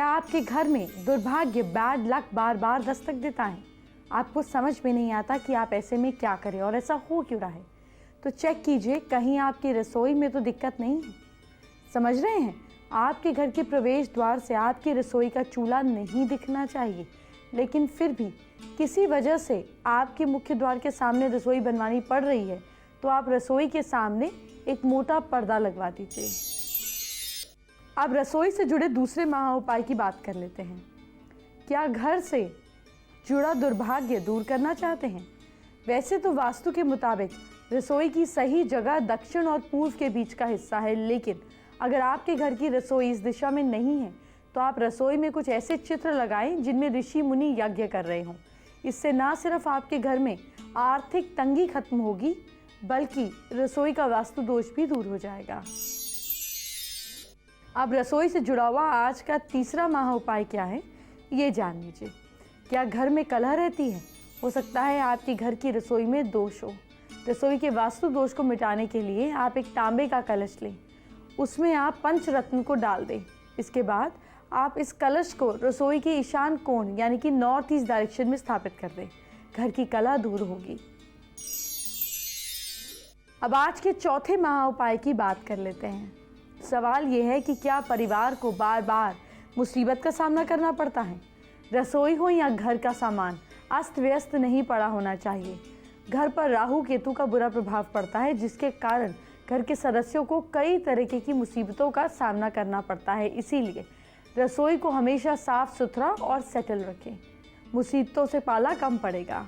क्या आपके घर में दुर्भाग्य, बैड लक बार बार दस्तक देता है? आपको समझ में नहीं आता कि आप ऐसे में क्या करें और ऐसा हो क्यों रहा है? तो चेक कीजिए, कहीं आपकी रसोई में तो दिक्कत नहीं है। समझ रहे हैं? आपके घर के प्रवेश द्वार से आपकी रसोई का चूल्हा नहीं दिखना चाहिए, लेकिन फिर भी किसी वजह से आपके मुख्य द्वार के सामने रसोई बनवानी पड़ रही है, तो आप रसोई के सामने एक मोटा पर्दा लगवा दीजिए। अब रसोई से जुड़े दूसरे महा उपाय की बात कर लेते हैं। क्या घर से जुड़ा दुर्भाग्य दूर करना चाहते हैं? वैसे तो वास्तु के मुताबिक रसोई की सही जगह दक्षिण और पूर्व के बीच का हिस्सा है, लेकिन अगर आपके घर की रसोई इस दिशा में नहीं है तो आप रसोई में कुछ ऐसे चित्र लगाएं जिनमें ऋषि मुनि यज्ञ कर रहे हों। इससे ना सिर्फ आपके घर में आर्थिक तंगी खत्म होगी, बल्कि रसोई का वास्तु दोष भी दूर हो जाएगा। अब रसोई से जुड़ा हुआ आज का तीसरा महा उपाय क्या है, ये जान लीजिए। क्या घर में कलह रहती है? हो सकता है आपके घर की रसोई में दोष हो। रसोई के वास्तु दोष को मिटाने के लिए आप एक तांबे का कलश लें, उसमें आप पंचरत्न को डाल दें। इसके बाद आप इस कलश को रसोई के ईशान कोण यानी कि नॉर्थ ईस्ट डायरेक्शन में स्थापित कर दें। घर की कलह दूर होगी। अब आज के चौथे महा उपाय की बात कर लेते हैं। सवाल यह है कि क्या परिवार को बार बार मुसीबत का सामना करना पड़ता है? रसोई हो या घर का सामान अस्त व्यस्त नहीं पड़ा होना चाहिए। घर पर राहु केतु का बुरा प्रभाव पड़ता है, जिसके कारण घर के सदस्यों को कई तरीके की मुसीबतों का सामना करना पड़ता है। इसीलिए रसोई को हमेशा साफ सुथरा और सेटल रखें। मुसीबतों से पाला कम पड़ेगा।